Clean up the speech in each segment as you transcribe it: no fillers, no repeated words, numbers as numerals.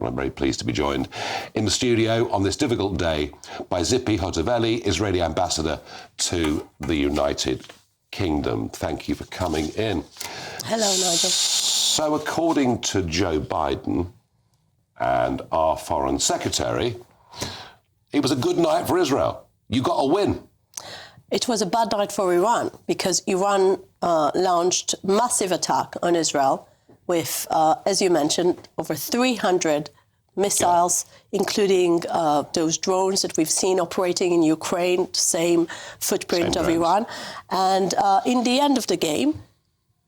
Well, I'm very pleased to be joined in the studio on this difficult day by Tzipi Hotovely, Israeli ambassador to the United Kingdom. Thank you for coming in. Hello, Nigel. So according to Joe Biden and our Foreign Secretary, it was a good night for Israel. You got a win. It was a bad night for Iran because Iran launched massive attack on Israel with, as you mentioned, over 300 missiles, including those drones that we've seen operating in Ukraine, same footprint of Iran. And in the end of the game,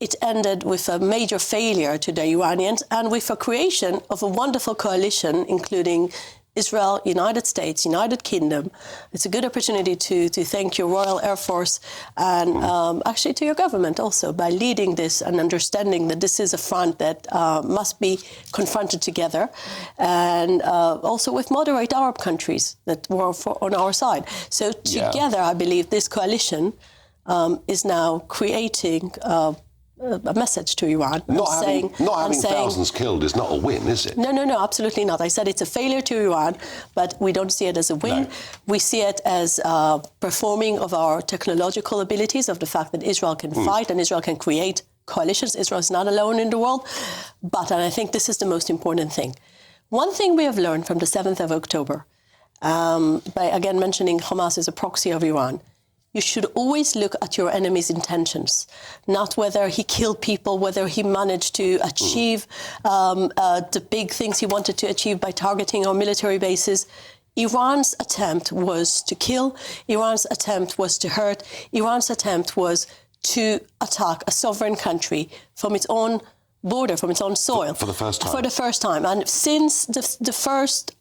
it ended with a major failure to the Iranians and with a creation of a wonderful coalition, including Israel, United States, United Kingdom. It's a good opportunity to thank your Royal Air Force and actually to your government also by leading this and understanding that this is a front that must be confronted together, and also with moderate Arab countries that were on our side. So together, I believe this coalition is now creating a message to Iran. Not having thousands killed is not a win, is it? No, absolutely not. I said it's a failure to Iran, but we don't see it as a win. No. We see it as performing of our technological abilities, of the fact that Israel can fight and Israel can create coalitions. Israel is not alone in the world. But, and I think this is the most important thing, one thing we have learned from the 7th of October, by again mentioning Hamas as a proxy of Iran, you should always look at your enemy's intentions, not whether he killed people, whether he managed to achieve the big things he wanted to achieve by targeting our military bases. Iran's attempt was to kill. Iran's attempt was to hurt. Iran's attempt was to attack a sovereign country from its own border, from its own soil. For the first time. For the first time. And since the first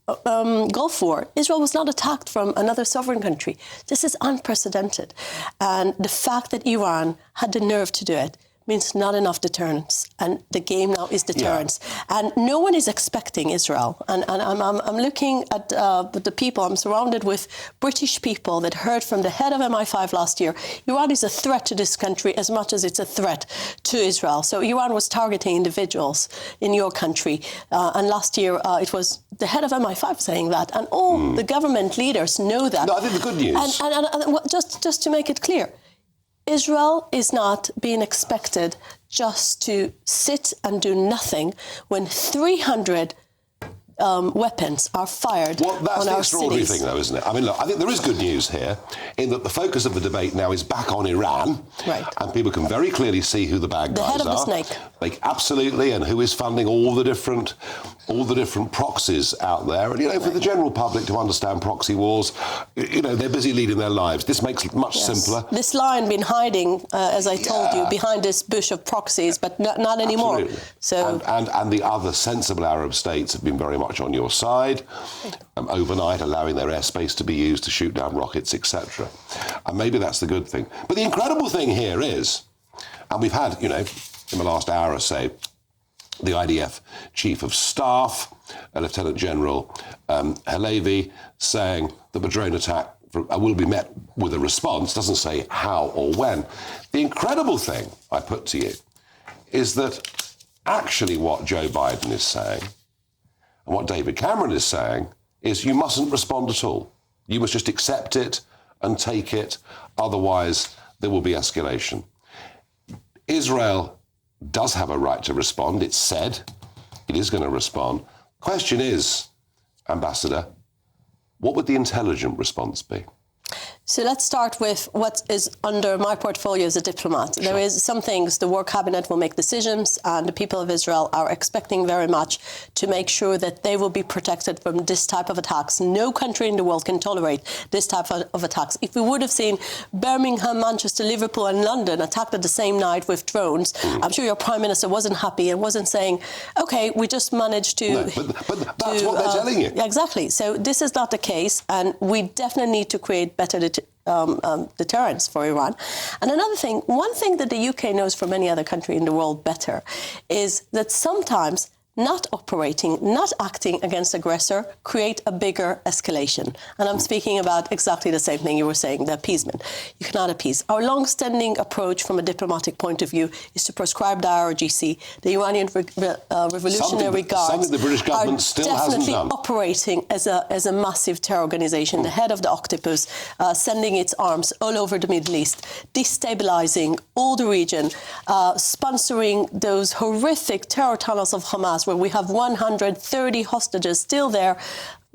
Gulf War, Israel was not attacked from another sovereign country. This is unprecedented. And the fact that Iran had the nerve to do it means not enough deterrence. And the game now is deterrence. Yeah. And no one is expecting Israel. And I'm looking at the people. I'm surrounded with British people that heard from the head of MI5 last year. Iran is a threat to this country as much as it's a threat to Israel. So Iran was targeting individuals in your country. And last year, it was the head of MI5 saying that. And all the government leaders know that. No, I think the good news. And just to make it clear, Israel is not being expected just to sit and do nothing when 300 weapons are fired on our cities. That's the extraordinary thing, though, isn't it? I mean, look, I think there is good news here in that the focus of the debate now is back on Iran. Right. And people can very clearly see who the bad guys are. The head of the snake. Like, absolutely, and who is funding all the different proxies out there. And, you know, for the general public to understand proxy wars, you know, they're busy leading their lives. This makes it much simpler. This lion been hiding, as I told you, behind this bush of proxies, but not anymore. Absolutely. So and the other sensible Arab states have been very much on your side, overnight allowing their airspace to be used to shoot down rockets, etc. And maybe that's the good thing. But the incredible thing here is, and we've had, you know, in the last hour or so, the IDF Chief of Staff, Lieutenant General Halevi, saying that the drone attack will be met with a response, doesn't say how or when. The incredible thing, I put to you, is that actually what Joe Biden is saying and what David Cameron is saying is you mustn't respond at all. You must just accept it and take it, otherwise there will be escalation. Israel does have a right to respond. It's said it is going to respond. Question is, Ambassador, what would the intelligent response be? So let's start with what is under my portfolio as a diplomat. Sure. There is some things the War Cabinet will make decisions, and the people of Israel are expecting very much to make sure that they will be protected from this type of attacks. No country in the world can tolerate this type of attacks. If we would have seen Birmingham, Manchester, Liverpool and London attacked at the same night with drones, I'm sure your Prime Minister wasn't happy and wasn't saying, OK, we just managed to... No, but that's what they're telling you. Exactly. So this is not the case, and we definitely need to create better deterrence for Iran. And another thing, one thing that the UK knows from any other country in the world better is that sometimes not operating, not acting against aggressor, create a bigger escalation. And I'm speaking about exactly the same thing you were saying, the appeasement. You cannot appease. Our long-standing approach from a diplomatic point of view is to proscribe the IRGC. The Iranian Revolutionary Guards something the British government still hasn't done. Operating as a massive terror organization, the head of the octopus, sending its arms all over the Middle East, destabilizing all the region, sponsoring those horrific terror tunnels of Hamas, where we have 130 hostages still there,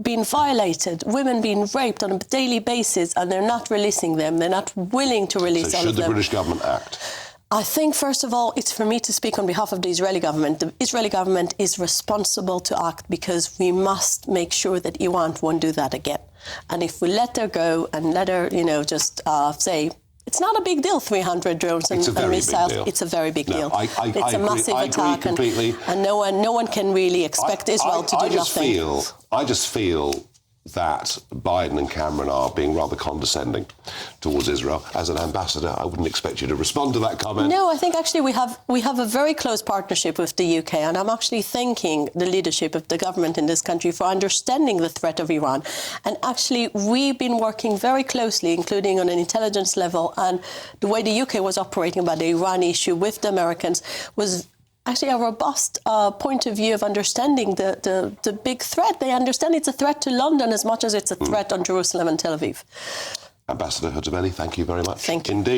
being violated, women being raped on a daily basis, and they're not releasing them. They're not willing to release all of them. Should the British government act? I think, first of all, it's for me to speak on behalf of the Israeli government. The Israeli government is responsible to act because we must make sure that Iran won't do that again. And if we let her go and let her, just say, it's not a big deal, 300 drones and missiles. It's a very big deal. It's a massive attack, and no one can really expect Israel to do nothing. I just feel that Biden and Cameron are being rather condescending towards Israel. As an ambassador, I wouldn't expect you to respond to that comment. No, I think actually we have a very close partnership with the UK, and I'm actually thanking the leadership of the government in this country for understanding the threat of Iran. And actually, we've been working very closely, including on an intelligence level, and the way the UK was operating about the Iran issue with the Americans was actually a robust point of view of understanding the big threat. They understand it's a threat to London as much as it's a threat on Jerusalem and Tel Aviv. Ambassador Hotovely, thank you very much. Thank you. Indeed.